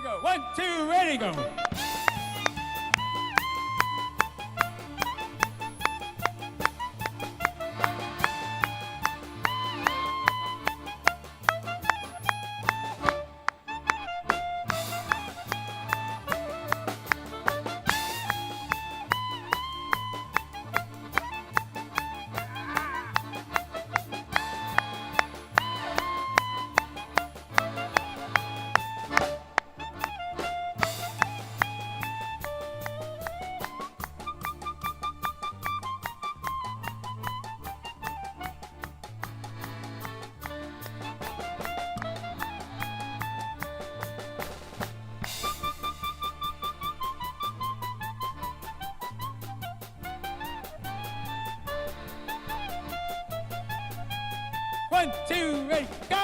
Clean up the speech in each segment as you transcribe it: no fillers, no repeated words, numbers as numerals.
we go. 1, 2, ready, go. One, two, ready, go!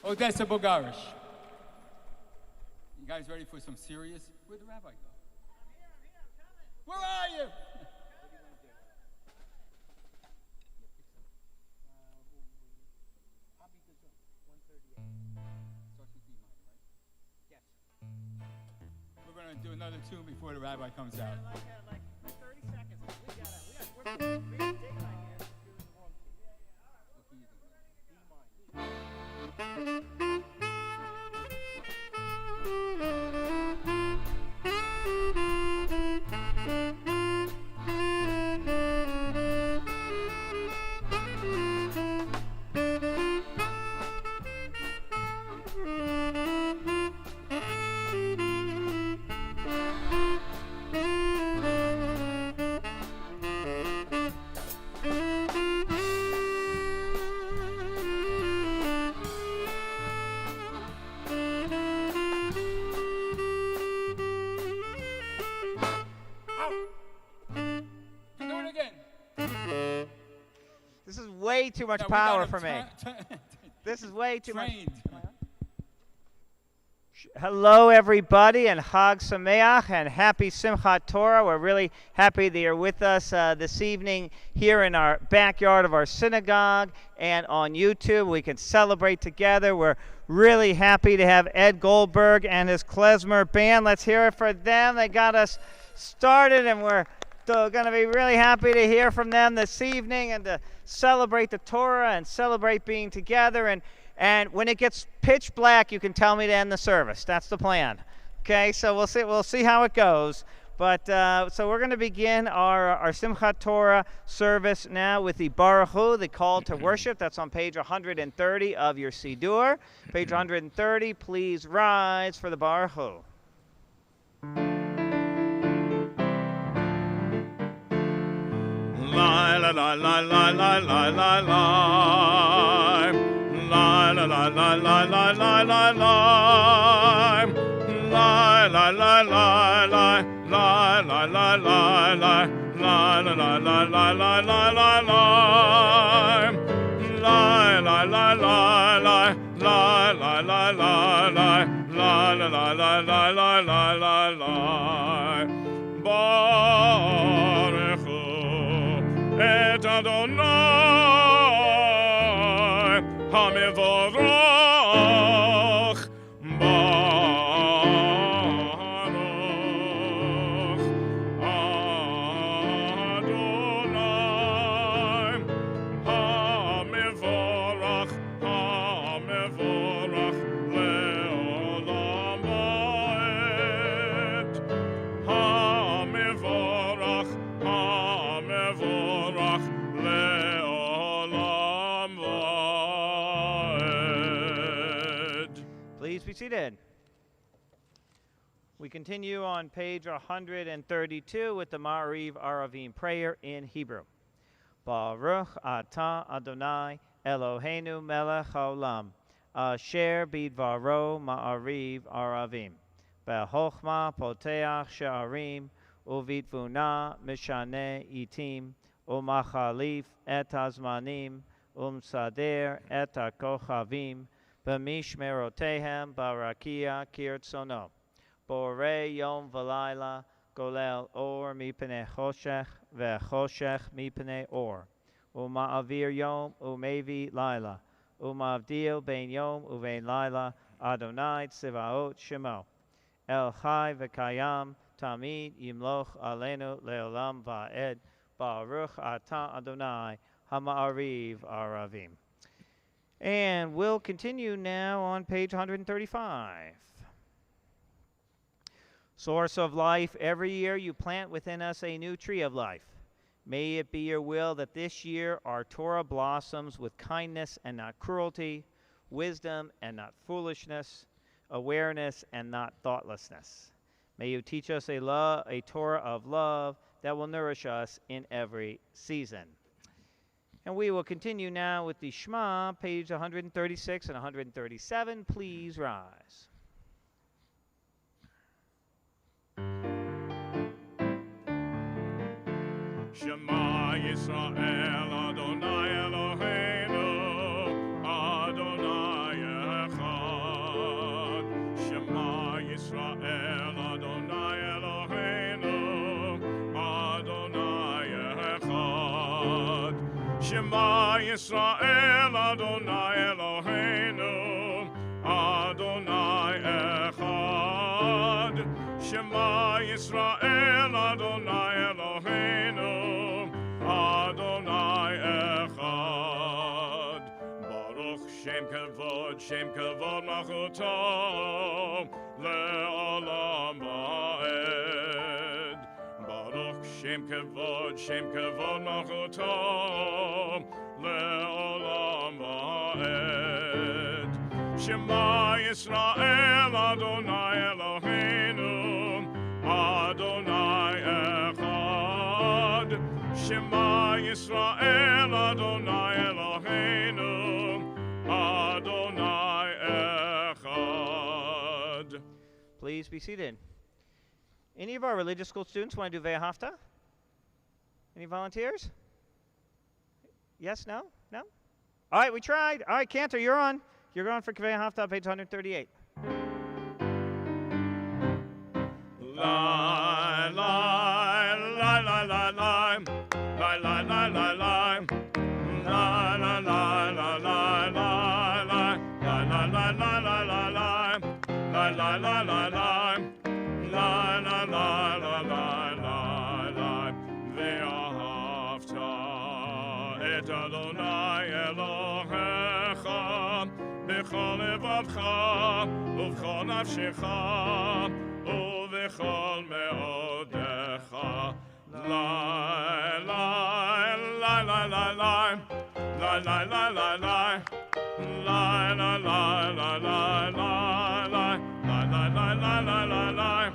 Odessa, Bulgarish. You guys ready for some serious? Where'd the rabbi go? I'm here, I'm coming. Where are you? I'll be good soon. 1:38. Starts with D minor, right? Yes. We're going to do another tune before the rabbi comes out. Like 30 seconds. We got dig right here. This is way too much power for me. This is way too much. Hello, everybody, and Chag Sameach, and happy Simchat Torah. We're really happy that you're with us this evening here in our backyard of our synagogue and on YouTube. We can celebrate together. We're really happy to have Ed Goldberg and his klezmer band. Let's hear it for them. They got us started, and we're going to be really happy to hear from them this evening and to celebrate the Torah and celebrate being together. And when it gets pitch black, you can tell me to end the service. That's the plan. Okay, so we'll see how it goes. But so we're going to begin our Simchat Torah service now with the Baruch Hu, the call to worship. That's on page 130 of your Siddur. Page 130, please rise for the Baruch Hu. La la la la la la la la la. La la la la la la la la la. La la la la la la la la la la. La la la la la la la la la. La la la la la la la la la la. La la la la la la la la la. Baruch Hu et Adonai HaMevorach Baruch Adonai HaMevorach HaMevorach Le'olam Va'ed HaMevorach HaMevorach Le'olam Va'ed. Please be seated. We continue on page 132 with the Ma'ariv Aravim prayer in Hebrew. Baruch Atah Adonai Eloheinu Melech Haolam Asher bidvaro ma'ariv aravim. Bechochma poteach she'arim, uvitvuna mishane itim, umachalif et hazmanim, umsader et hakochavim, b'mishmerotehem barakia kirtzono. Borei yom v'layla, golel or mipnei choshech, ve'choshech mipnei or. Uma'avir yom umevi laila. Umavdil ben yom uvein laila, Adonai tzivaot shemo. El chai v'kayam, tamid yimloch alenu leolam va'ed, baruch ata Adonai, hama'ariv aravim. And we'll continue now on page 135. Source of life, every year you plant within us a new tree of life. May it be your will that this year our Torah blossoms with kindness and not cruelty, wisdom and not foolishness, awareness and not thoughtlessness. May you teach us a Torah of love that will nourish us in every season. And we will continue now with the Shema, page 136 and 137. Please rise. Shema Yisrael Adonai Eloheinu Adonai Echad. Shema Yisrael Adonai Eloheinu Adonai Echad. Shema Yisrael Adonai Eloheinu Adonai Echad. Shema Yisrael Adonai Eloheinu Adonai Echad. Baruch Shem Kavod Machuto Le'olam Va'ed. Baruch Shem Kavod Machuto Le'olam Va'ed. Shema Yisrael Adonai Eloheinu Adonai Echad. Shema Yisrael Adonai Eloheinu Adonai Echad. Please be seated. Any of our religious school students want to do Ve'ahavta? Any volunteers? Yes, no? No? All right, we tried. All right, Cantor, you're on. You're on for Ve'ahavta, page 138. Lie, lie, lie, lie, lie, lie. Lie, lie, lie, lie, lie. Lie, lie, lie, lie, lie, lie, lie. Lie, lie, lie, lie, lie, lie, lie. Lie, lie, lie, lie, lie. Lie, lie, lie, lie, lie, lie, lie. Ve'ahavta et Adonai Elohecha b'chol levavcha u'b'chol nafshecha u'v'chol me'odecha. Lie, lie, lie, lie, lie, lie. Lie, lie, lie, lie, lie. Lie, lie, lie, lie, lie, lie, lie. Lie, lie, lie, lie, lie, lie, lie.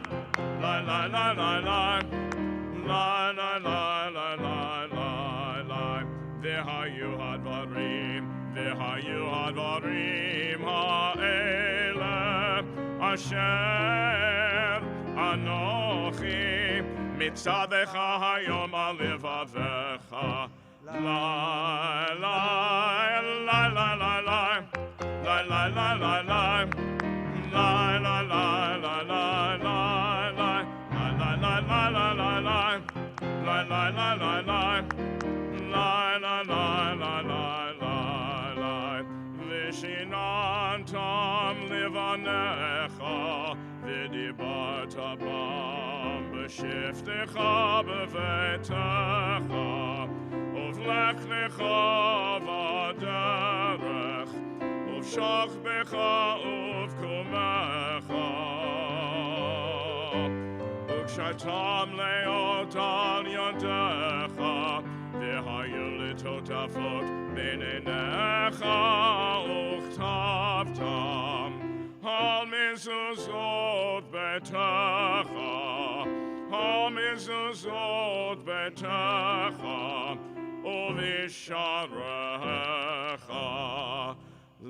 Lie, lie, lie, lie, lie. Lie, lie, lie, lie, lie, lie, lie. V'hayu hadvarim, v'hayu hadvarim ha'ele asher anochi mitzadecha hayom al levavecha. Lie, lie, lie, lie, lie, lie. Lie, lie, lie, lie, lie. Lie, lie, lie, lie, lie, lie, lie. Lie, lie, lie, lie, lie, lie, lie. Lie, lie, lie, lie, lie. Lie, lie, lie, lie, lie, lie, lie. V'shinantam levanecha v'dibarta bam b'shiftecha b'vetecha uvlech lecha v'aderech uvshach becha uvkumecha ukshatam leot al yodecha v'hayu litotafot b'neinecha uchtavtam al mezuzot betecha al mezuzot betecha uvisharecha.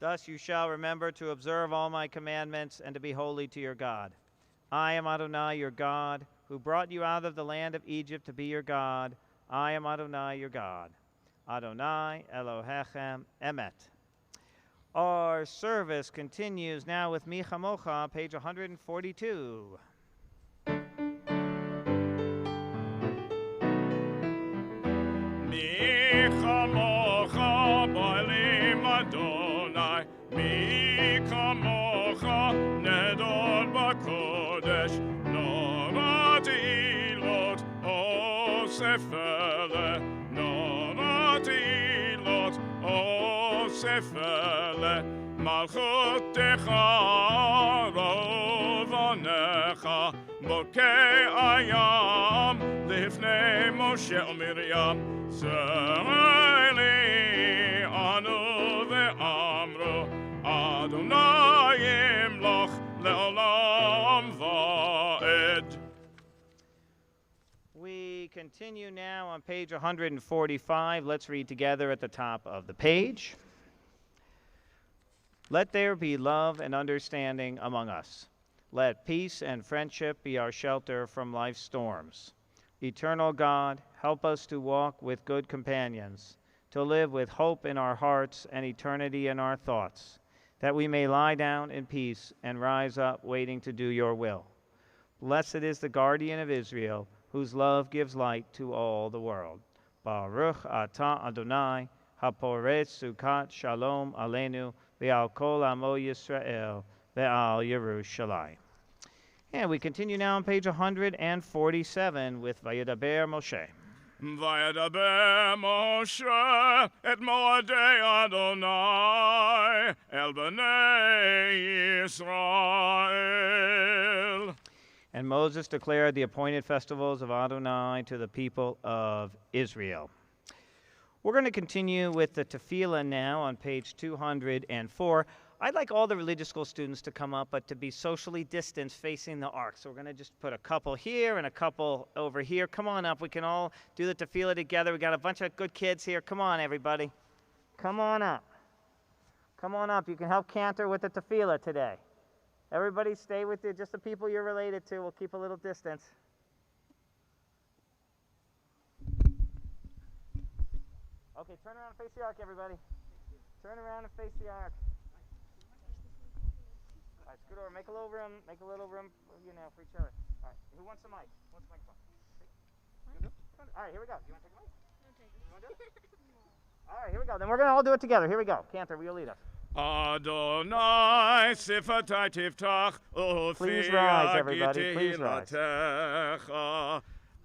Thus you shall remember to observe all my commandments and to be holy to your God. I am Adonai your God, who brought you out of the land of Egypt to be your God. I am Adonai your God. Adonai Elohechem Emet. Our service continues now with Mi Chamocha, page 142. Mi chamocha ba'elim Adonai, mi kamocha nedor b'kodesh, norati lot osefele, norati lot osefele, malchutecha rovanecha, bokei ayam lifnei Moshe u'Miriam, Se'eli anu ve'amru Adonai imloch le'olam va'ed. We continue now on page 145. Let's read together at the top of the page. Let there be love and understanding among us. Let peace and friendship be our shelter from life's storms. Eternal God, help us to walk with good companions, to live with hope in our hearts and eternity in our thoughts, that we may lie down in peace and rise up waiting to do your will. Blessed is the guardian of Israel, whose love gives light to all the world. Baruch atah Adonai, haporetz sukat shalom aleinu, ve'al kol amo Yisrael, ve'al Yerushalayim. And we continue now on page 147 with Vayedaber Moshe. Vayedaber Moshe et moadei Adonai el bnei Yisrael. And Moses declared the appointed festivals of Adonai to the people of Israel. We're going to continue with the tefillah now on page 204. I'd like all the religious school students to come up, but to be socially distanced facing the ark. So we're going to just put a couple here and a couple over here. Come on up. We can all do the tefillah together. We got a bunch of good kids here. Come on, everybody. Come on up. Come on up. You can help Cantor with the tefillah today. Everybody stay with you. Just the people you're related to. We'll keep a little distance. Okay, turn around and face the ark, everybody. Turn around and face the ark. All right, scoot over. Make a little room, you know, for each other. All right, who wants the mic? Who wants the microphone? All right, here we go. You want to take a mic? You want to do it? All right, here we go. Then we're going to all do it together. Here we go. Cantor, will you lead us? Adonai sifatai tiftach Please rise, everybody. Please rise.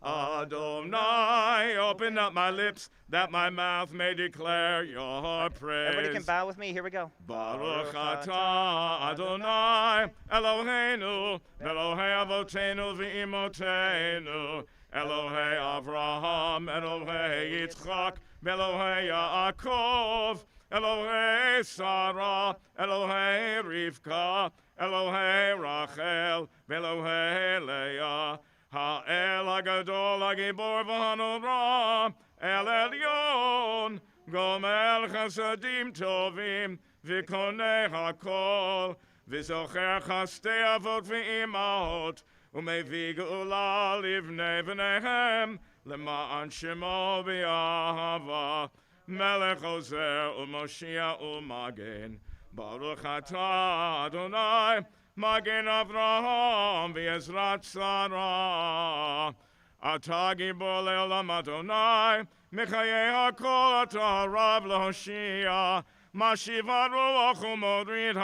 Adonai, open up my lips that my mouth may declare your praise. Everybody can bow with me. Here we go. Baruch atah Adonai Eloheinu Elohei Avotenu v'imotenu Elohei Avraham Elohei Yitzchak Elohei Yaakov Elohei Sarah Elohei Rivka Elohei Rachel Elohei Leah Ha'el HaGadol HaGibor v'Hanora El Elyon Gomel Chasadim Tovim V'konei HaKol V'zocher Chastei Avot V'imahot U'mevii Geula Livnei V'neihem L'ma'an Shemo B'Yahava Melech Ozer U'Moshiach U'Magen Baruch Atah Adonai Magen Avraham v'Ezrat Sarah. Atah Gibor le'olam Adonai, Mechayei HaKol Atah Rav L'Hoshia, Mashiv HaRuach u'Modrid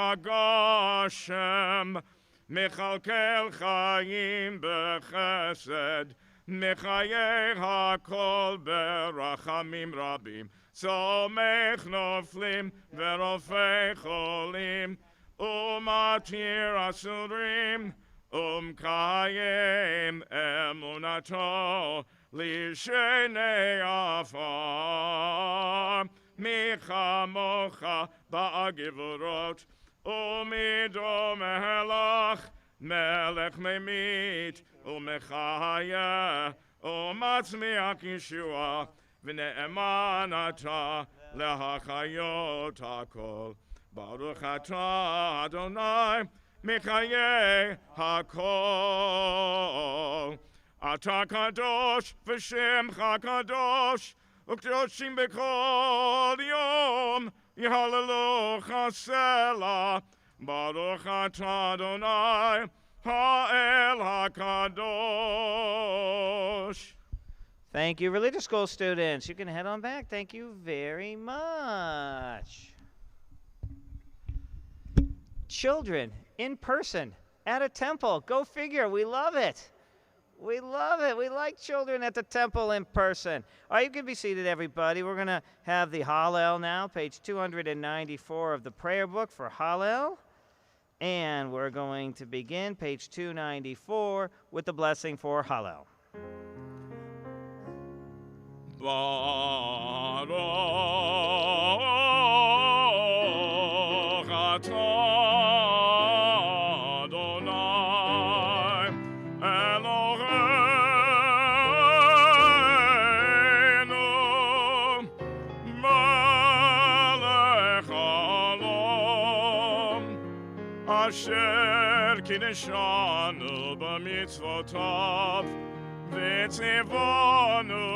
HaGoshem, Mechalkel Chayim b'Chesed, Mechayei HaKol b'Rachamim Rabim, Somech Noflim v'Rofei Cholim, Matir Asurim, Kayim Emunato, Lishenei afar, Michamocha ba'agivurot, Umido melach, Melech memit, Umechaya, Umatzmiach Yeshua, V'ne'emanata lehachayot hakol. Baruch atah Adonai, Mechayeh hakol. Ata kadosh v'shemcha kadosh, ukdoshim b'kol yom, Yihallelu chasela. Baruch atah Adonai, ha'el hakadosh. Thank you, religious school students. You can head on back. Thank you very much. Children in person at a temple. Go figure. We love it. We love it. We like children at the temple in person. All right, you can be seated, everybody. We're going to have the Hallel now, page 294 of the prayer book for Hallel. And we're going to begin page 294 with the blessing for Hallel. Baruch atah Adonai Eloheinu melech haolam asher kiddushanu b'mitzvotav v'tzivanu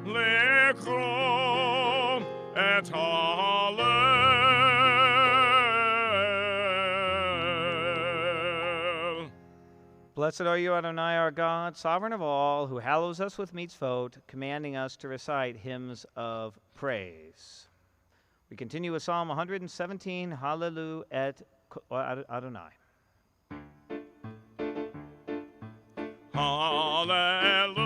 lekro et Hallel. Blessed are you, Adonai, our God, sovereign of all, who hallows us with mitzvot, commanding us to recite hymns of praise. We continue with Psalm 117, Hallelu et Adonai. Hallelujah,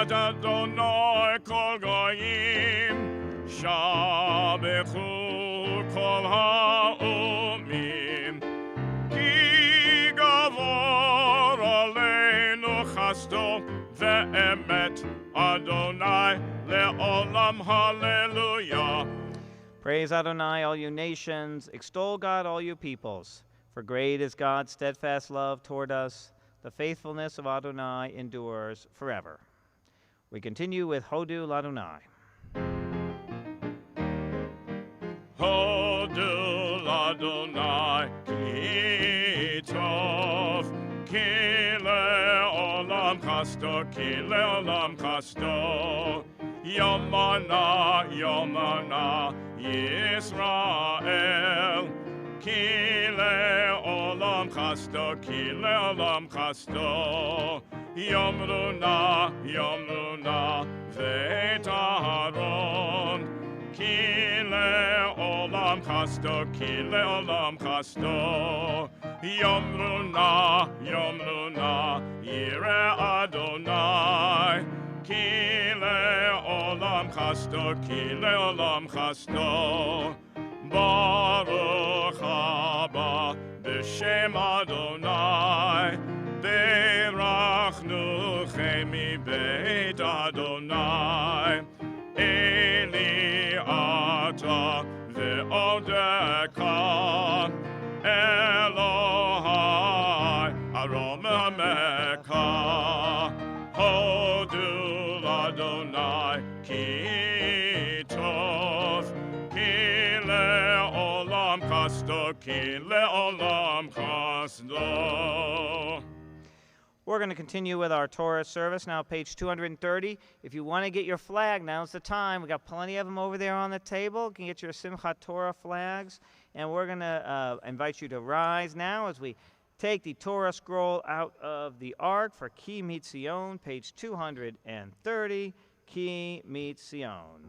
Adonai kol goyim, shabechu kol ha'umim, ki gavor aleinu chasto ve'emet, Adonai le'olam, hallelujah. Praise Adonai, all you nations. Extol God, all you peoples. For great is God's steadfast love toward us. The faithfulness of Adonai endures forever. We continue with Hodu Ladonai. Hodu Ladonai ki tov, ki le'olam chasto, ki le'olam chasto. Yomana, Yomana, Yisrael. Ki le'olam chasto, ki le'olam chasto. Yomruna, Yomruna, Veit Aharon. Ki le'olam chasto, ki le'olam chasto. Yomruna, Yomruna, Yireh Adonai. Ki le'olam chasto, ki le'olam chasto. Baruch haba b'shem Adonai, berachnu chemi beit Adonai, Eli ata ve'odeka, Elohai arom ameka, Hodu Adonai ki tov, ki le'olam chasto, ki le'olam chasto. We're going to continue with our Torah service now, page 230. If you want to get your flag, now's the time. We got plenty of them over there on the table. You can get your Simchat Torah flags. And we're going to invite you to rise now as we take the Torah scroll out of the ark for Ki Mitzion, page 230, Ki Mitzion.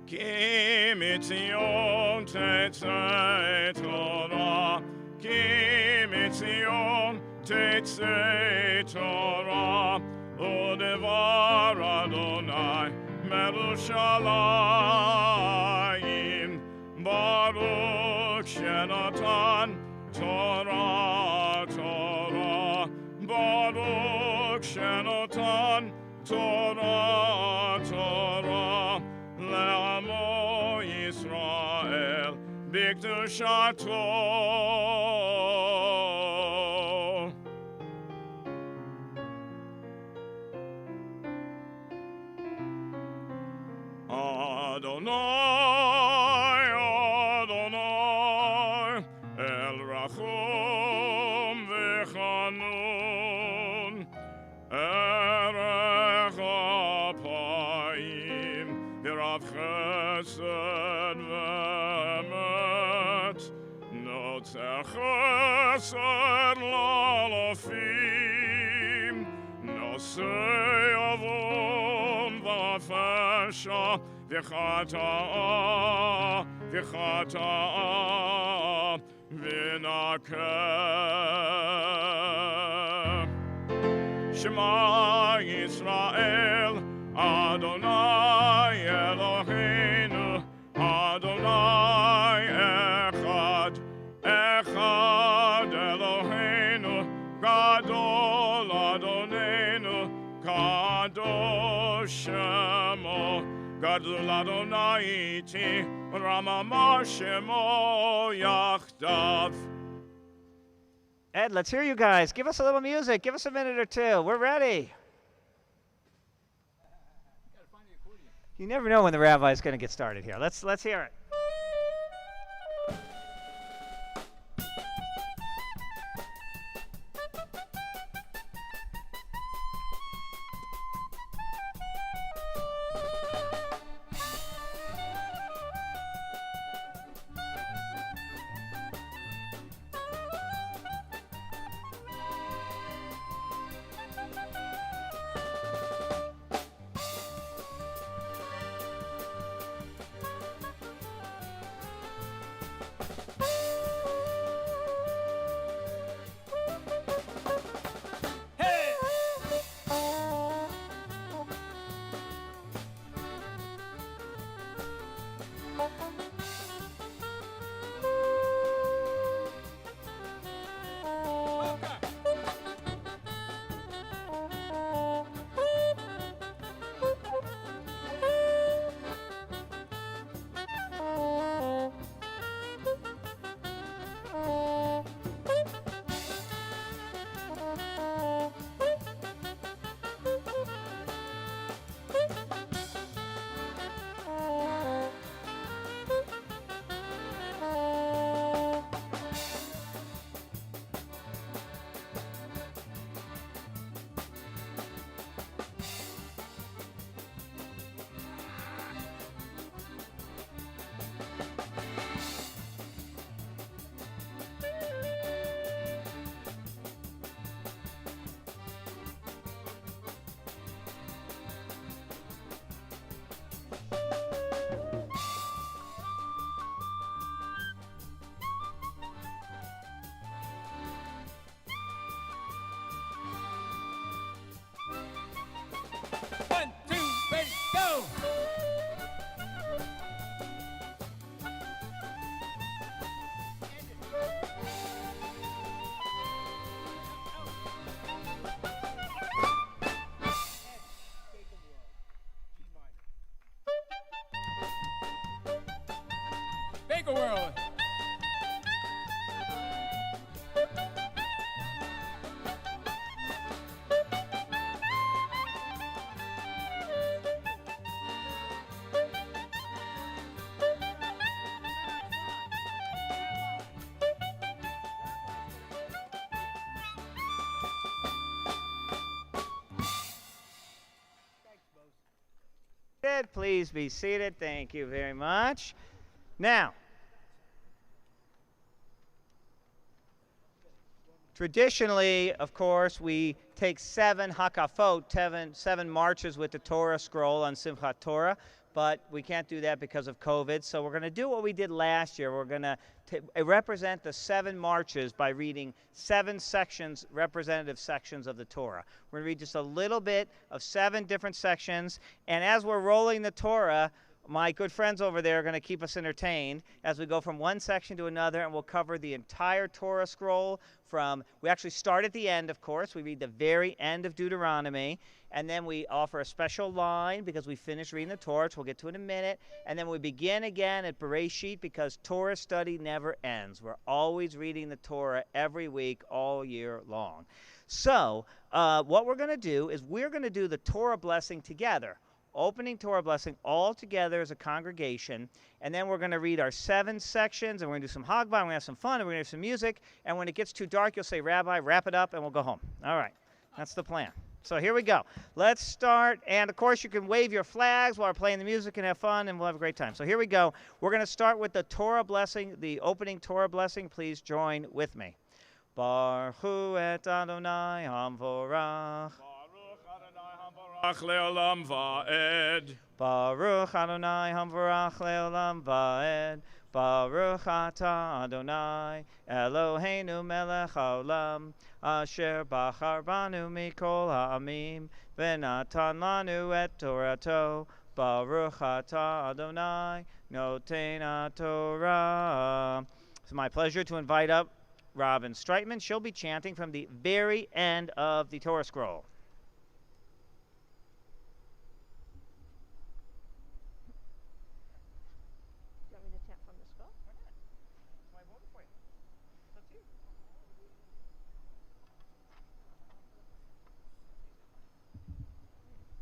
Ki mitzion tetzei Torah, Ki mitzion tetzei Torah, udevar Adonai merushalayim, Baruch shenatan Torah, Torah, Torah, Torah, Le'amo Yisrael, B'kedushato. Adonai, Adonai, El Rachum V'Chanun, Erech Apayim, V'Rav Chesed V'Emet, Notzer Chesed L'Alofim, Nosei Avon V'Afesha, V'chata'a, V'chata'a, V'nakeh. Shema Yisrael, Adonai Eloheinu, Adonai Echad, Echad Eloheinu, Gadol Adonenu, Kadosh Shemo, Gadol Adonai iti, Ramama Shemo Yachdav. Ed, let's hear you guys. Give us a little music. Give us a minute or two. We're ready. You never know when the rabbi's going to get started here. Let's hear it. Baker World. Please be seated. Thank you very much. Now, traditionally, of course, we take 7 hakafot, 7 marches with the Torah scroll on Simchat Torah, but we can't do that because of COVID. So we're going to do what we did last year. We're going to represent the 7 marches by reading 7 sections, representative sections of the Torah. We're going to read just a little bit of 7 different sections, and as we're rolling the Torah, my good friends over there are going to keep us entertained as we go from one section to another, and we'll cover the entire Torah scroll we actually start at the end, of course. We read the very end of Deuteronomy, and then we offer a special line because we finished reading the Torah, which we'll get to in a minute, and then we begin again at Bereshit because Torah study never ends. We're always reading the Torah every week, all year long. So what we're going to do is we're going to do the Torah blessing together. Opening Torah blessing all together as a congregation, and then we're going to read our 7 sections, and we're going to do some Hagbah, and we're going to have some fun, and we're going to have some music, and when it gets too dark, you'll say, Rabbi, wrap it up, and we'll go home. All right, that's the plan. So here we go. Let's start, and of course you can wave your flags while we're playing the music and have fun, and we'll have a great time. So here we go. We're going to start with the Torah blessing, the opening Torah blessing. Please join with me. Baruch hu et Adonai Hamvorach. Baruch le'olam va'ed. Baruch Adonai Hamvorach le'olam va'ed. Baruch atah Adonai Eloheinu melech haolam asher bachar banu mikol ha'amim v'natan lanu et Torato. Baruch atah Adonai noten haTorah. It's my pleasure to invite up Robin Streitman. She'll be chanting from the very end of the Torah scroll.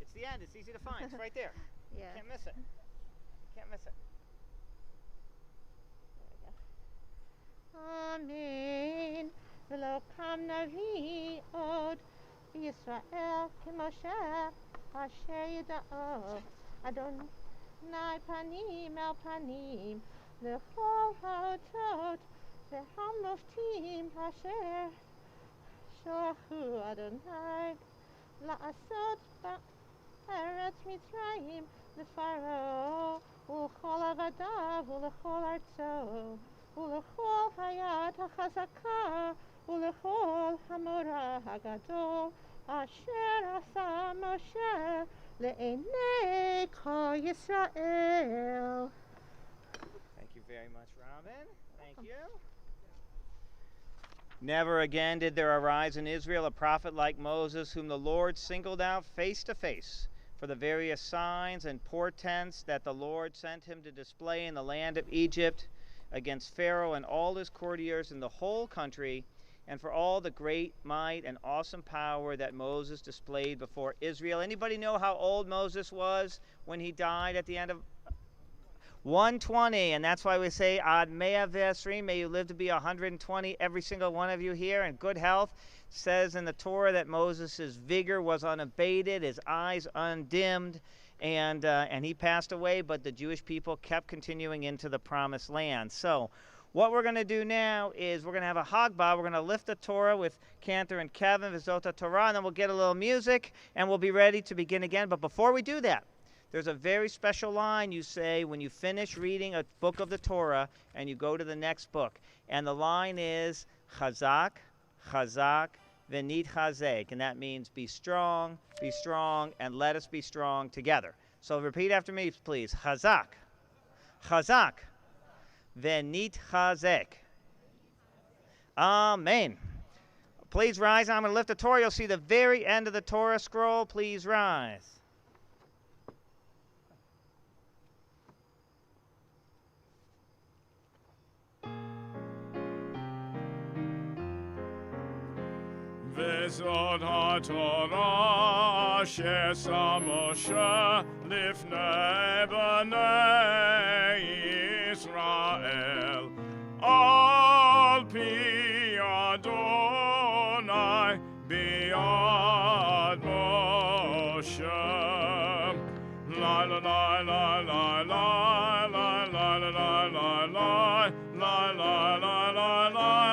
It's the end. It's easy to find. It's right there. Yeah. Can't miss it. Can't miss it. Amen. V'lo kam navi od Yisrael k'Moshe asher yida'o Adonai panim el panim l'chol ha'otot v'hamoftim asher shochu Adonai la'asot ba'eretz Mitzrayim l'Faro u'chol avadav u'l'chol artzo ולכל היד החזקה ולכל המורה הגדול אשר עשה משה לעיני כל ישראל. Thank you very much, Robin. Thank you. Never again did there arise in Israel a prophet like Moses, whom the Lord singled out face to face for the various signs and portents that the Lord sent him to display in the land of Egypt, against Pharaoh and all his courtiers in the whole country, and for all the great might and awesome power that Moses displayed before Israel. Anybody know how old Moses was when he died at the end of 120? And that's why we say Ad Mea V'Esrim, may you live to be 120, every single one of you here, in good health. It says in the Torah that Moses' vigor was unabated, his eyes undimmed, and he passed away, but the Jewish people kept continuing into the promised land. So what we're going to do now is we're going to have a Hagbah. We're going to lift the Torah with Cantor and Kevin, Vizota Torah, and then we'll get a little music, and we'll be ready to begin again. But before we do that, there's a very special line you say when you finish reading a book of the Torah and you go to the next book. And the line is Chazak, Chazak, V'nit chazek, and that means be strong, and let us be strong together. So repeat after me, please. Chazak, Chazak, V'nit chazek. Amen. Please rise. I'm going to lift the Torah. You'll see the very end of the Torah scroll. Please rise. וזאת התורה שעשה משה לפני בני ישראל על פי אדוני ביד משה. La la la la la la la la la la la la la la la la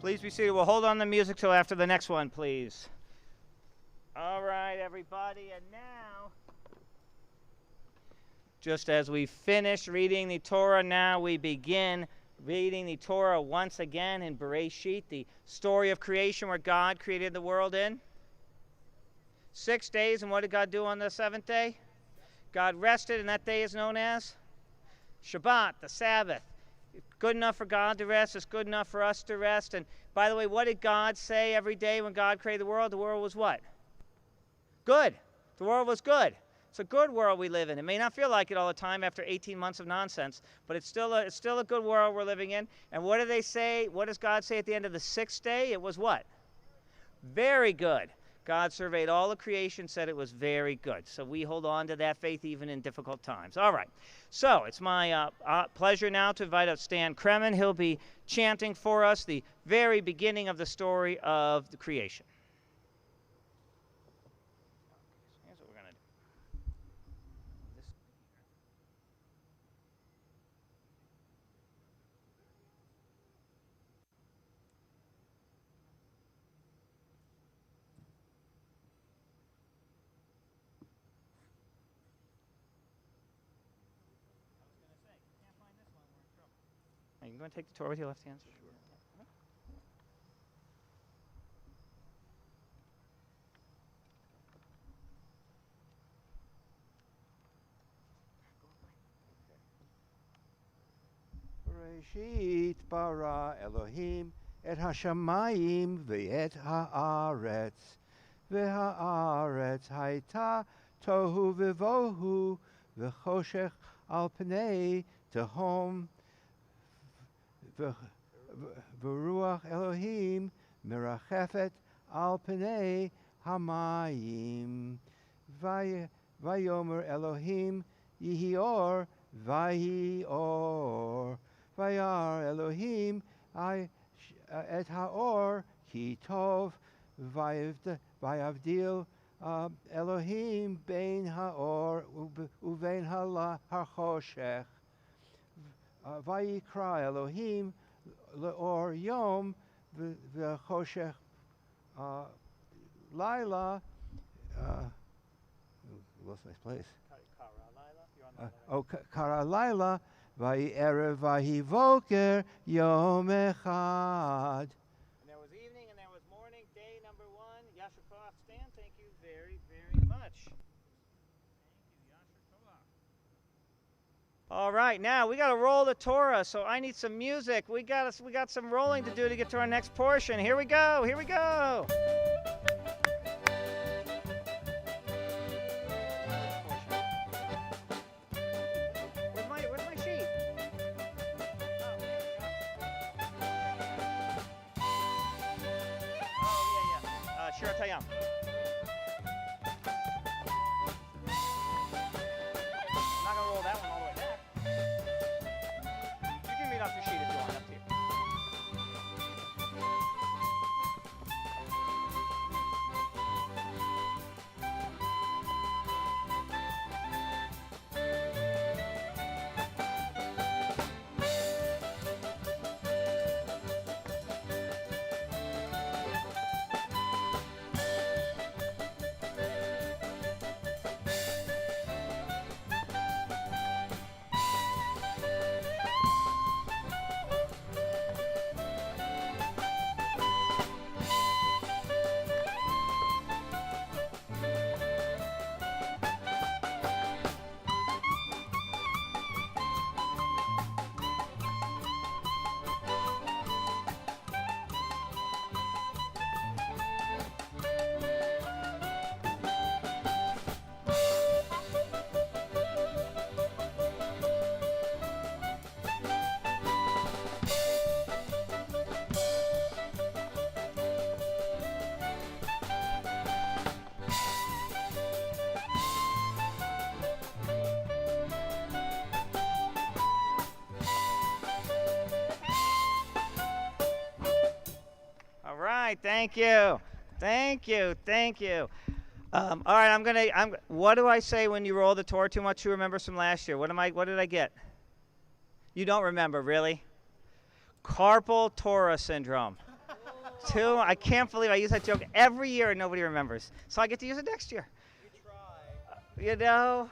Please be seated. We'll hold on the music till after the next one, please. All right, everybody, and now Just as we finish reading the Torah, now we begin reading the Torah once again in Bereshit, the story of creation where God created the world in 6 days. And what did God do on the seventh day? God rested, and that day is known as Shabbat, the Sabbath. Good enough for God to rest. It's good enough for us to rest. And by the way, what did God say every day when God created the world? The world was what? Good. The world was good. It's a good world we live in. It may not feel like it all the time after 18 months of nonsense, but it's still a good world we're living in. And what do they say? What does God say at the end of the sixth day? It was what? Very good. God surveyed all of creation, said it was very good. So we hold on to that faith even in difficult times. All right. So it's my pleasure now to invite up Stan Kremen. He'll be chanting for us the very beginning of the story of the creation. Here's what we're going to do. Are you going to take the Torah with your left hand? Sure. Bereshit bara Elohim et hashamayim ve'et haaretz ve'haaretz hayta tohu vevohu ve'choshech al pnei tehom ve'ruach Elohim merachefet al pnei hamayim vayomer Elohim yihi or vayi or Vayar Elohim et haor ki tov vayavdil Elohim bein haor uvein hachoshech vayikra Elohim leor yom v'choshech laila. Lost my place. Kara laila. Vayerev vayivoker yom echad. And there was evening and there was morning, day number one. Yasher Koach, Stan, thank you very, very much. Thank you, Yasher Koach. All right, now we got to roll the Torah, so I need some music. We got some rolling to do to get to our next portion. Here we go. Here we go. Tayam. I'm not going to roll that one all the way back. You can read off your sheet if you want, up to you. right, thank you. Thank you, thank you. All right, what do I say when you roll the Torah too much? Who remembers from last year? What did I get? You don't remember, really? Carpal Torah syndrome. I can't believe I use that joke every year and nobody remembers. So I get to use it next year. You try.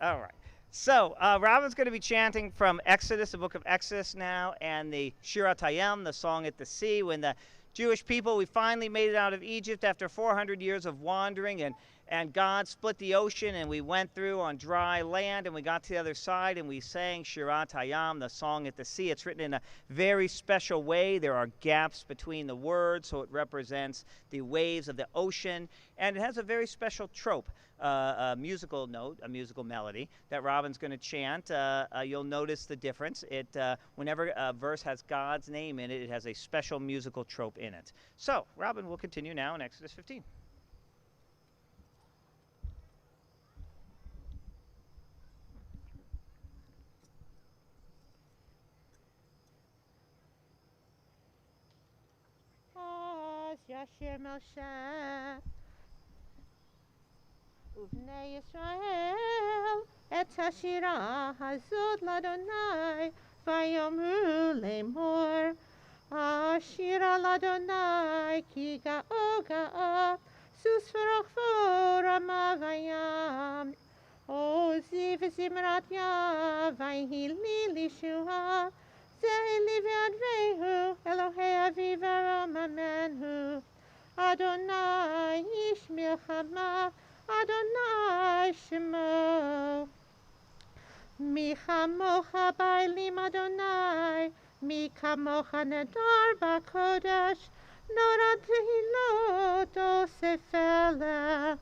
All right. So, Robin's going to be chanting from Exodus, the book of Exodus now, and the Shirat Hayam, the song at the sea, when the Jewish people, we finally made it out of Egypt after 400 years of wandering, and God split the ocean, and we went through on dry land, and we got to the other side, and we sang Shirat Hayam, the song at the sea. It's written in a very special way. There are gaps between the words, so it represents the waves of the ocean, and it has a very special trope, a musical note, a musical melody that Robin's going to chant. You'll notice the difference. Whenever a verse has God's name in it, it has a special musical trope in it. So, Robin will continue now in Exodus 15. אז ישיר משה ובני ישראל את השירה הזאת לאדוני ויאמרו לאמור השירה לאדוני כי גאו גאה סוס ורוכבו רמה וים עוזי וזמרת יה ויהי לי לישועה זה לי ועדווהו אלוהי אבי ורם אמן הוא אדוני איש מלחמה אדוני שמו מי כמוך בעלים אדוני מי כמוך נדר בקודש נורא תהילות עושה פלא.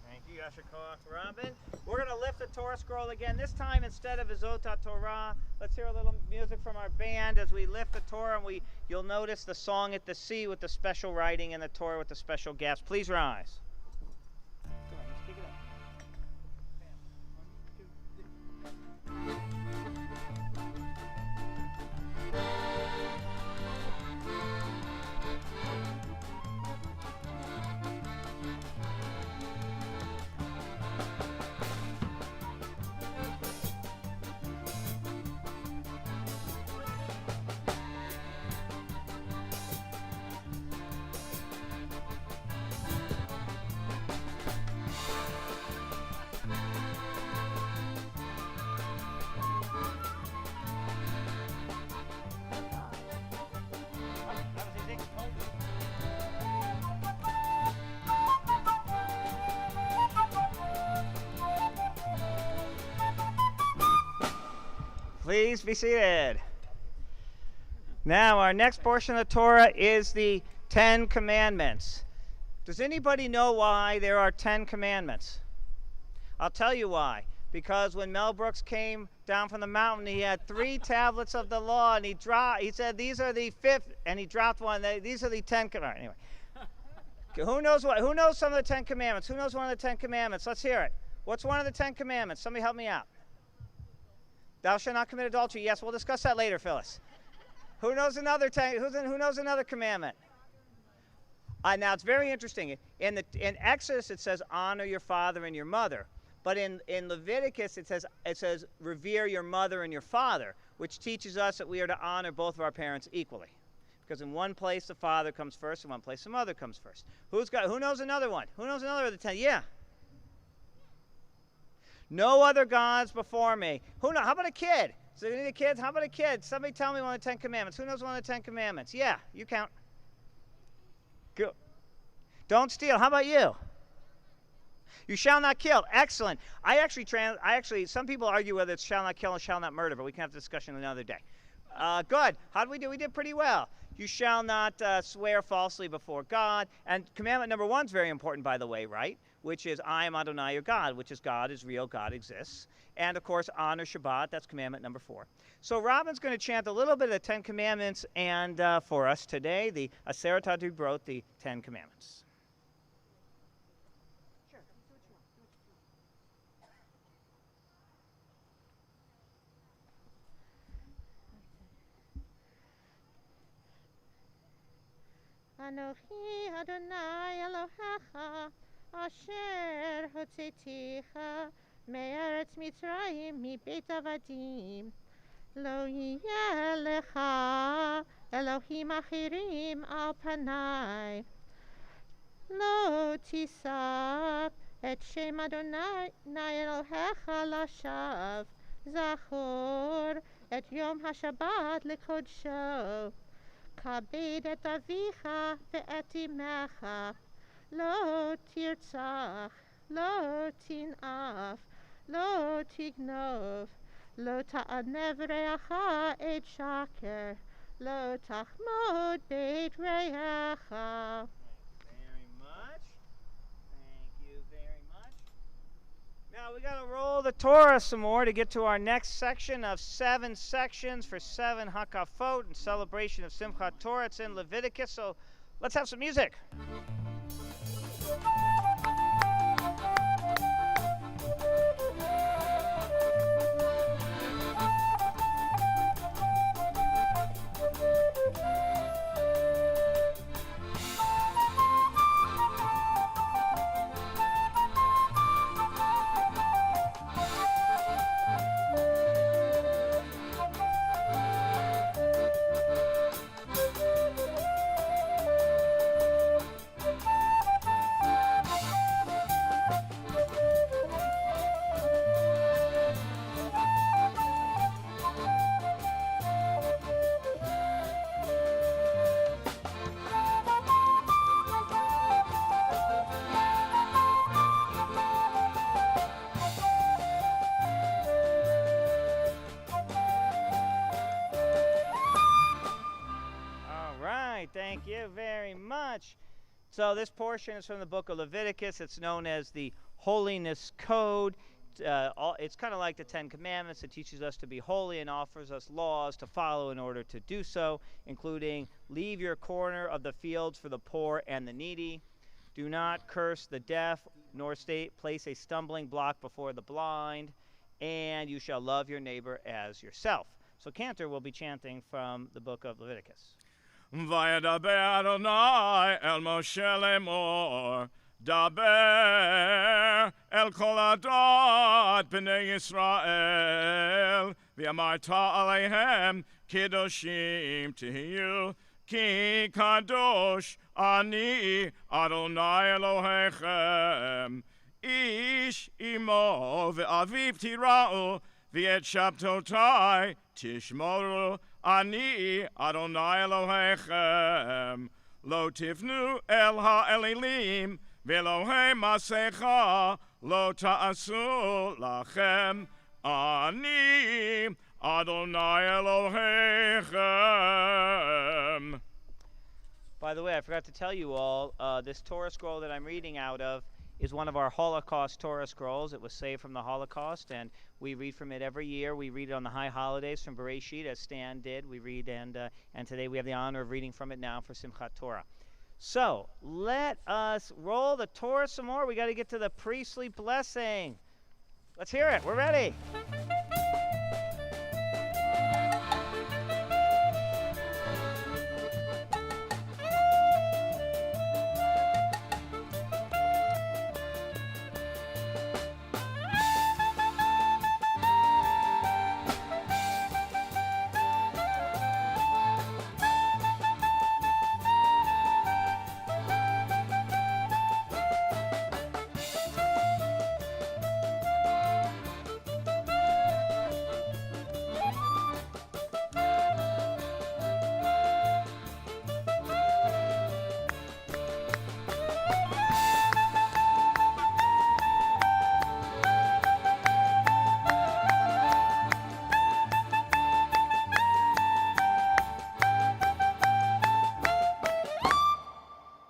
Thank you, Yasher Koach, Robin. We're going to lift the Torah scroll again. This time, instead of Izota Torah, let's hear a little music from our band as we lift the Torah, and you'll notice the song at the sea with the special writing in the Torah with the special gaps. Please rise. Go ahead, let's pick it up. Bam. 1, 2, 3. Please be seated. Now, our next portion of the Torah is the 10 Commandments. Does anybody know why there are 10 Commandments? I'll tell you why. Because when Mel Brooks came down from the mountain, he had 3 tablets of the law, and he said, these are the 5th, and he dropped one. These are the 10 Commandments. Anyway. Okay, who knows some of the 10 Commandments? Who knows one of the 10 Commandments? Let's hear it. What's one of the 10 Commandments? Somebody help me out. Thou shalt not commit adultery. Yes, we'll discuss that later, Phyllis. Who knows another who knows another commandment? Now it's very interesting. In Exodus it says honor your father and your mother, but in Leviticus it says revere your mother and your father, which teaches us that we are to honor both of our parents equally, because in one place the father comes first, in one place the mother comes first. Who knows another one? Who knows another of the 10? Yeah. No other gods before me. How about a kid? So any of the kids? How about a kid? Somebody tell me one of the 10 Commandments. Who knows one of the 10 Commandments? Yeah, you count. Go. Don't steal. How about you? You shall not kill. Excellent. Some people argue whether it's shall not kill or shall not murder, but we can have a discussion another day. Good. How did we do? We did pretty well. You shall not swear falsely before God. And commandment number 1 is very important, by the way, right? Which is, I am Adonai your God, which is God is real, God exists. And, of course, honor Shabbat. That's commandment number 4. So Robin's going to chant a little bit of the 10 Commandments and for us today, the Aseret HaDibrot, the 10 Commandments. Anochi Adonai Elohecha Asher Hotzeticha Me'eretz Mitzrayim Mibeit Avadim Lo yeh lecha Elohim achirim al panai Lo tisah את שם אדוני אלוהיך לשווא, זכור את יום השבת לקודשו. כבד את אביך ואת אמך, לא תרצח, לא תנאף, לא תגנוב, לא תענב רעך את שקר, לא תחמוד בית רעך. Very much. Thank you very much. Now we got to roll the Torah some more to get to our next section of 7 sections for 7 Hakafot in celebration of Simchat Torah. It's in Leviticus, so let's have some music. Thank you very much. So this portion is from the book of Leviticus. It's known as the Holiness Code. It's kind of like the Ten Commandments. It teaches us to be holy and offers us laws to follow in order to do so, including leave your corner of the fields for the poor and the needy. Do not curse the deaf, nor place a stumbling block before the blind, and you shall love your neighbor as yourself. So Cantor will be chanting from the book of Leviticus. וידבר אדוני אל משה לאמור, דבר אל כל עדת בני ישראל, ואמרת עליהם קדושים תהיו, כי קדוש אני אדוני אלוהיכם. איש אמו ואביו תיראו, ואת שבתותי תשמרו, אני אדוני אלוהיכם. לא תפנו אל האלילים, ואלוהי מסכה לא תעשו לכם. אני אדוני אלוהיכם. By the way, I forgot to tell you all, this Torah scroll that I'm reading out of is one of our Holocaust Torah scrolls. It was saved from the Holocaust, and we read from it every year. We read it on the high holidays from Bereshit, as Stan did. We read, and today we have the honor of reading from it now for Simchat Torah. So, let us roll the Torah some more. We got to get to the priestly blessing. Let's hear it. We're ready.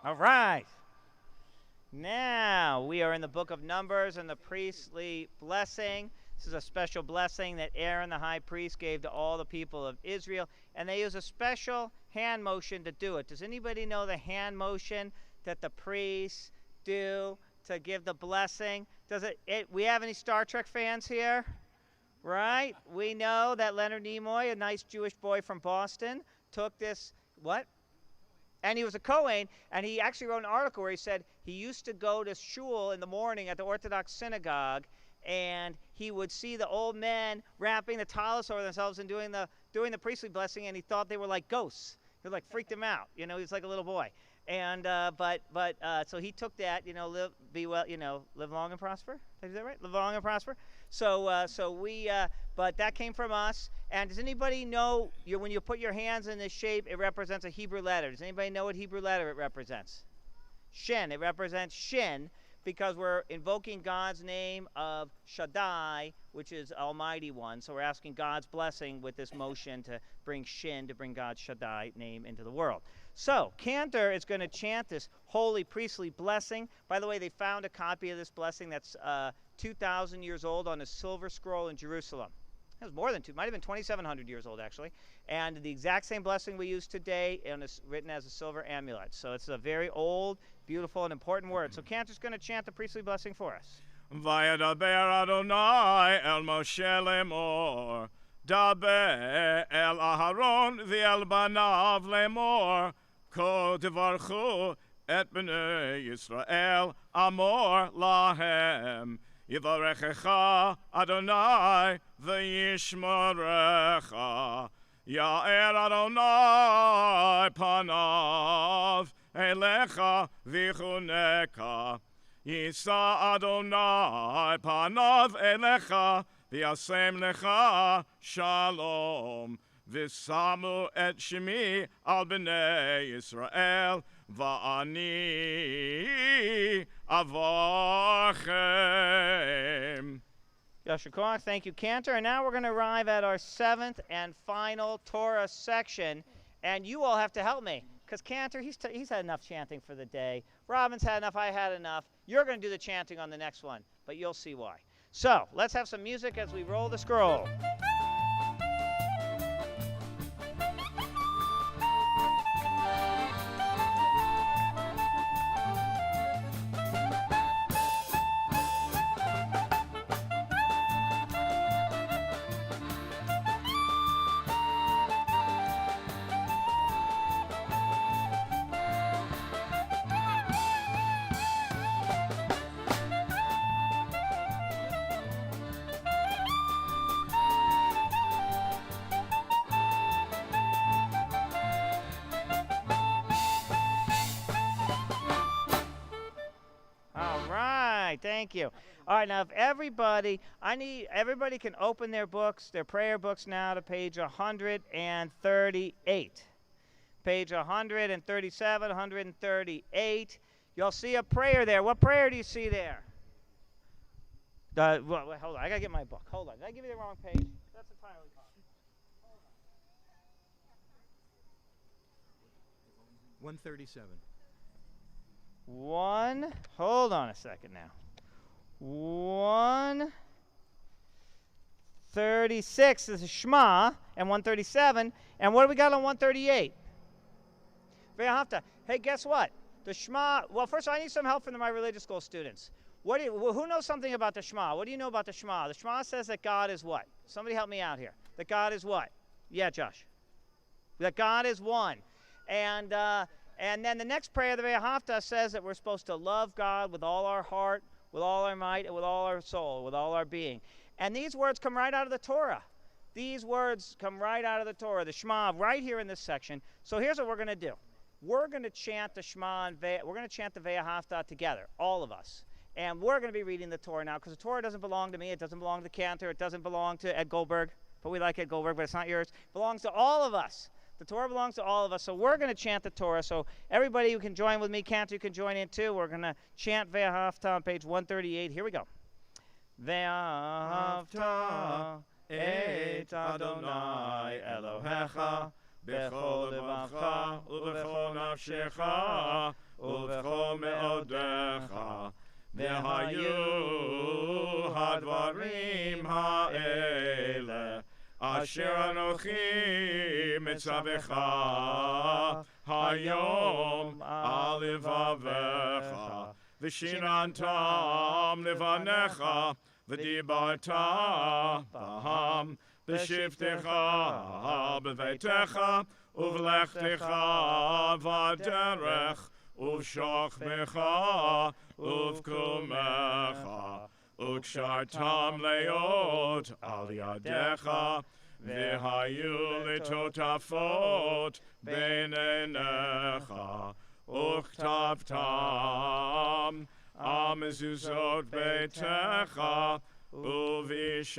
All right. Now we are in the book of Numbers and the priestly blessing. This is a special blessing that Aaron, the high priest, gave to all the people of Israel, and they use a special hand motion to do it. Does anybody know the hand motion that the priests do to give the blessing? We have any Star Trek fans here? Right? We know that Leonard Nimoy, a nice Jewish boy from Boston, took this, what? And he was a Kohen, and he actually wrote an article where he said he used to go to shul in the morning at the Orthodox synagogue, and he would see the old men wrapping the talis over themselves and doing the priestly blessing, and he thought they were like ghosts. It like freaked him out. You know, he was like a little boy. And so he took that, live, be well, live long and prosper. Is that right? Live long and prosper. But that came from us. And does anybody know when you put your hands in this shape, it represents a Hebrew letter? Does anybody know what Hebrew letter it represents? Shin. It represents Shin because we're invoking God's name of Shaddai, which is Almighty One. So we're asking God's blessing with this motion to bring Shin, to bring God's Shaddai name into the world. So Cantor is going to chant this holy priestly blessing. By the way, they found a copy of this blessing that's 2,000 years old on a silver scroll in Jerusalem. It was more than might have been 2,700 years old, actually. And the exact same blessing we use today, and it's written as a silver amulet. So it's a very old, beautiful, and important word. So Cantor's going to chant the priestly blessing for us. Vayadaber Adonai el Moshe lemor, daber el Aharon v'el banav lemor, ko tevarchu et bnei Yisrael amor lahem. Yivarechecha Adonai v'yishmorecha. Ya'er Adonai panav elecha v'chuneka. Yisa Adonai panav elecha v'yasem lecha shalom. V'samu et shemi al b'nei Yisrael va'ani avachem. Yashar Koach, thank you, Cantor. And now we're going to arrive at our 7th and final Torah section. And you all have to help me, because Cantor, he's had enough chanting for the day. Robin's had enough. I had enough. You're going to do the chanting on the next one, but you'll see why. So let's have some music as we roll the scroll. Thank you. All right, now if everybody can open their books, their prayer books now to page 138. Page 137, 138. You'll see a prayer there. What prayer do you see there? Hold on, I gotta get my book. Hold on, did I give you the wrong page? That's entirely possible. 137. Hold on a second now. 136 is a Shema, and 137. And what do we got on 138? Ve'ahavta. Hey, guess what? The Shema, well, first of all, I need some help from my religious school students. Who knows something about the Shema? What do you know about the Shema? The Shema says that God is what? Somebody help me out here. That God is what? Yeah, Josh. That God is one. And then the next prayer, the Ve'ahavta, says that we're supposed to love God with all our heart, with all our might, and with all our soul, with all our being. And these words come right out of the Torah. These words come right out of the Torah, the Shema, right here in this section. So here's what we're going to do. We're going to chant the Shema and we're going to chant the Ve'ahavta together, all of us. And we're going to be reading the Torah now, because the Torah doesn't belong to me. It doesn't belong to Cantor. It doesn't belong to Ed Goldberg. But we like Ed Goldberg, but it's not yours. It belongs to all of us. The Torah belongs to all of us, so we're going to chant the Torah. So everybody who can join with me, Cantor, you can join in too. We're going to chant Ve'ahavta on page 138. Here we go. Ve'ahavta et Adonai Elohecha b'chol levacha u'b'chol nafshecha u'b'chol me'odecha v'hayu hadvarim ha'eleh Asher Anochi Mitzavecha Hayom Al Levavecha V'shirantam Levanecha V'dibarta Baham V'shiftecha B'veitecha Uv'lechtecha V'derech Uv'shochmecha Uv'kumecha Ukshartam leot al yadecha v'hayu litotafot beinenecha וכתבתם המזוזות ביתך ובשעריך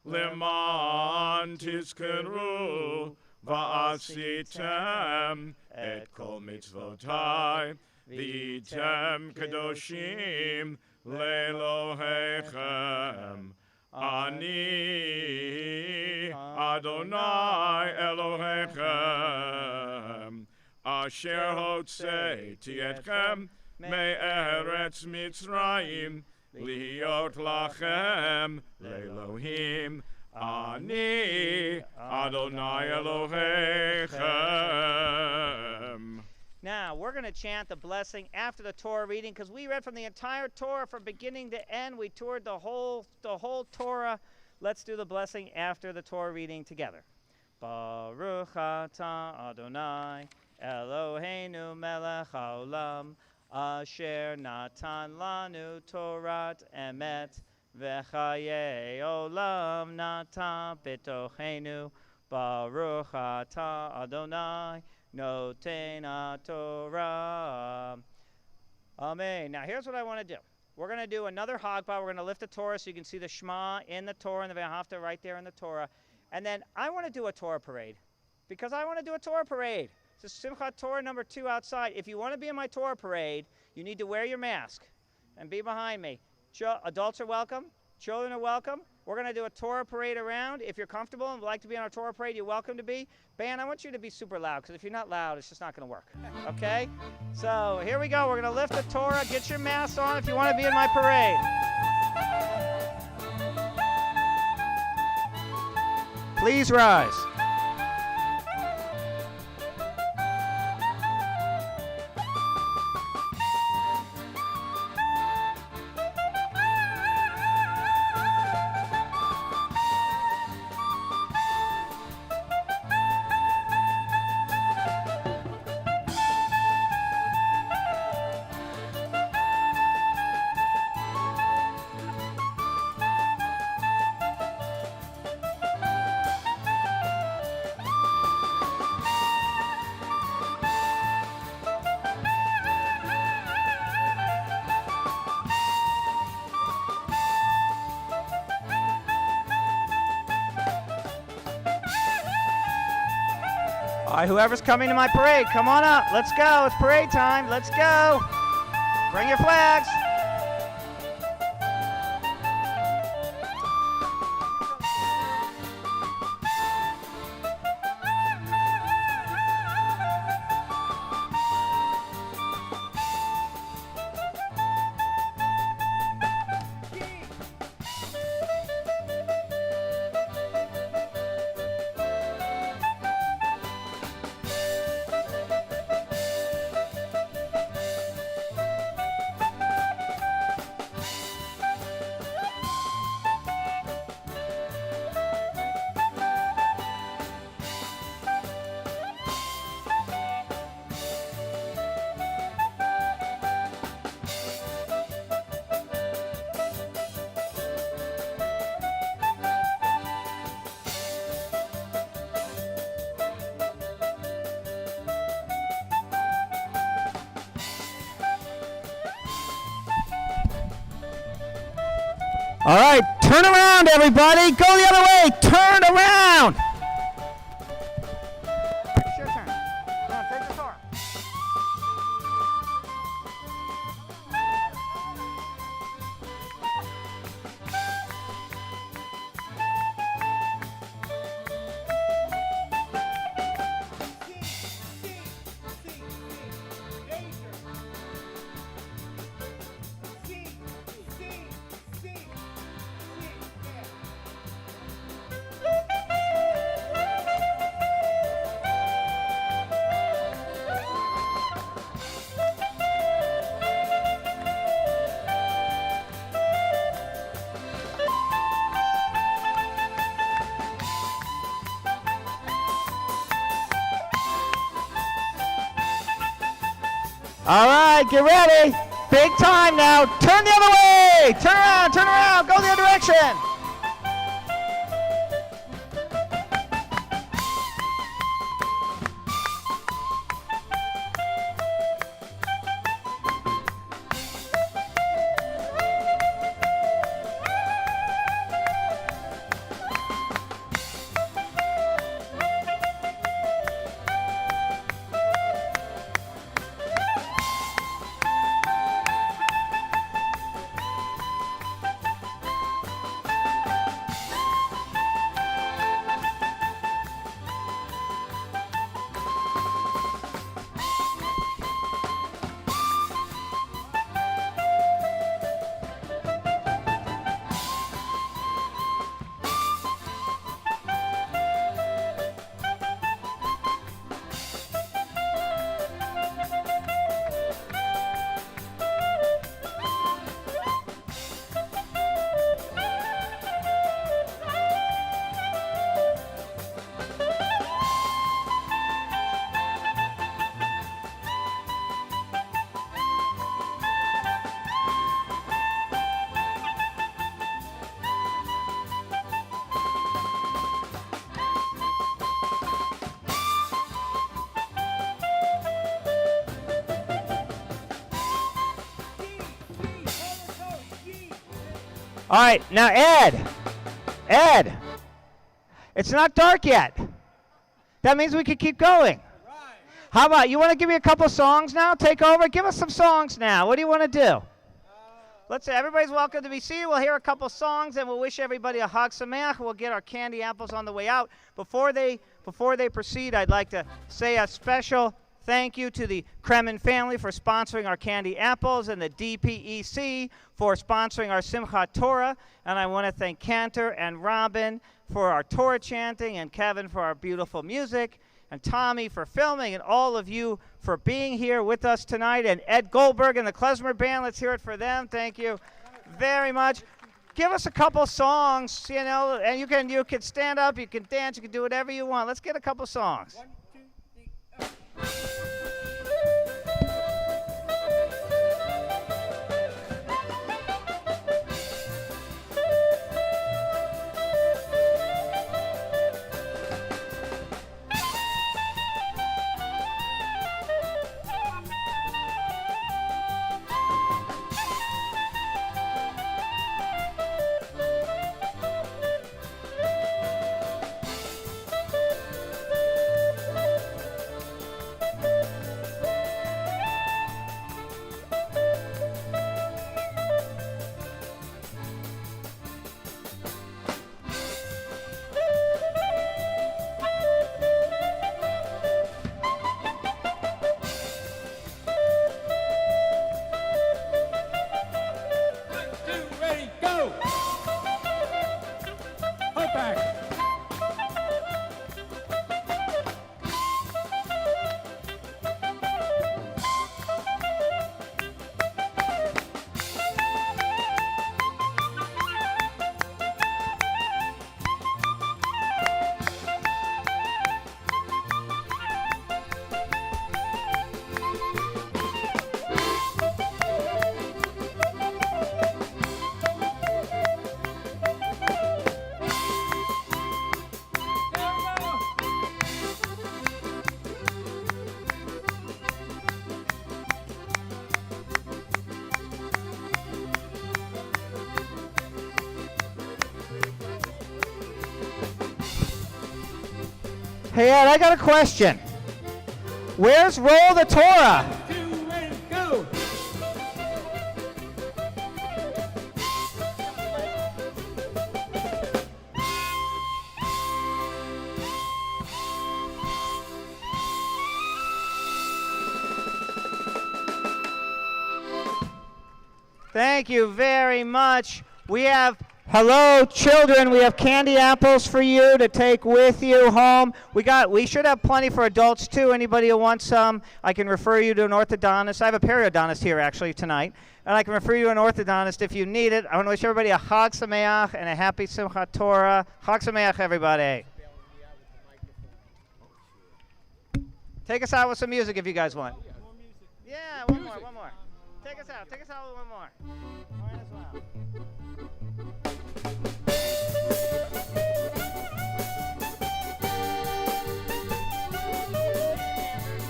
למען תזכרו ועשיתם את כל מצוותי והייתם קדושים לאלוהיכם. אני אדוני אלוהיכם אשר הוצאתי אתכם מארץ מצרים להיות לכם לאלוהים. אני אדוני אלוהיכם. Now, we're going to chant the blessing after the Torah reading because we read from the entire Torah from beginning to end. We toured the whole Torah. Let's do the blessing after the Torah reading together. Baruch atah Adonai Eloheinu melech haolam asher natan lanu Torat emet v'chayei olam natan b'tochenu. Baruch atah Adonai Noten Torah. Amen. Now here's what I want to do. We're going to do another Hagbah. We're going to lift the Torah so you can see the Shema in the Torah and the V'ahavta right there in the Torah. And then I want to do a Torah parade because I want to do a Torah parade. It's Simchat Torah number 2 outside. If you want to be in my Torah parade, you need to wear your mask and be behind me. Adults are welcome. Children are welcome. We're going to do a Torah parade around. If you're comfortable and would like to be on our Torah parade, you're welcome to be. Band, I want you to be super loud because if you're not loud, it's just not going to work. Okay? So here we go. We're going to lift the Torah. Get your mask on if you want to be in my parade. Please rise. All right, whoever's coming to my parade, come on up. Let's go. It's parade time. Let's go. Bring your flags. All right, turn around, everybody. Go the other way. Turn around. It's your turn. Come on, take the Torah. All right, get ready. Big time now. Turn the other way. Turn around, go the other direction. All right, now Ed, it's not dark yet. That means we can keep going. How about, you want to give me a couple songs now? Take over? Give us some songs now. What do you want to do? Let's say everybody's welcome to be seated. We'll hear a couple songs, and we'll wish everybody a Chag Sameach. We'll get our candy apples on the way out. Before they proceed, I'd like to say a special thank you to the Kremen family for sponsoring our candy apples and the DPEC for sponsoring our Simchat Torah. And I want to thank Cantor and Robin for our Torah chanting, and Kevin for our beautiful music, and Tommy for filming, and all of you for being here with us tonight, and Ed Goldberg and the Klezmer Band. Let's hear it for them. Thank you very much. Give us a couple songs, you know, and you can stand up, you can dance, you can do whatever you want. Let's get a couple songs. 1, 2, 3, ready, go! Hold back. Hey, Ed, I got a question. Where's Roll the Torah? 2, ready, go! Thank you very much. We have, hello children, we have candy apples for you to take with you home. We should have plenty for adults too. Anybody who wants some, I can refer you to an orthodontist. I have a periodontist here actually tonight, and I can refer you to an orthodontist if you need it. I want to wish everybody a Chag Sameach and a happy Simchat Torah. Chag Sameach, everybody. Take us out with some music if you guys want. Yeah, one more. Take us out with one more. All right, as well.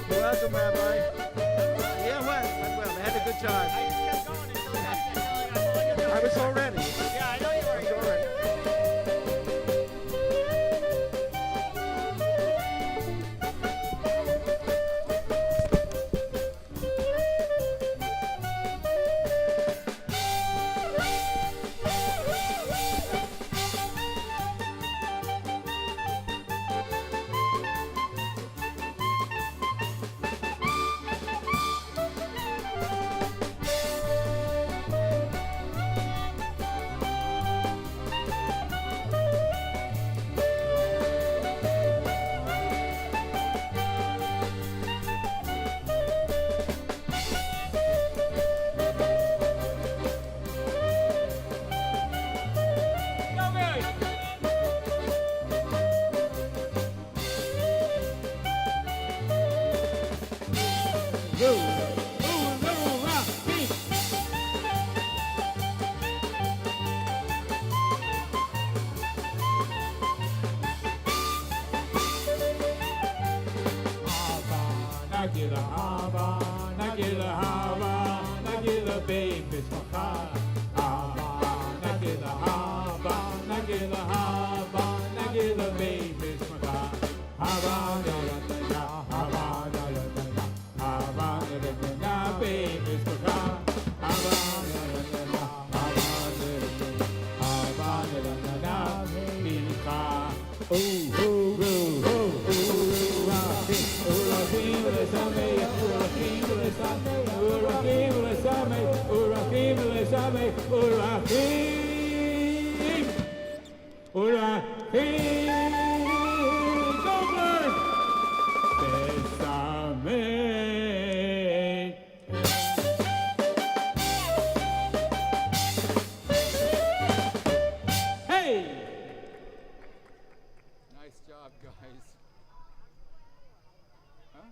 You're welcome, Rabbi. Yeah, well, I had a good time. I just kept going until I got I was all ready. Yeah, I know you were. I was all ready. nagila haba, nagila baby smaka. Haba nalatana, haba nalatana, haba nalatana, baby smaka. Haba nalatana, haba nalatana, haba nalatana, baby smaka. Ooh, ooh, ooh, ooh, ooh, ooh, Rahim, Lesame, Rahim, Lesame, Rahim, Lesame, Rahim, Lesame, Rahim, Rahim, Gomer, Besame. Hey! Nice job, guys. Huh?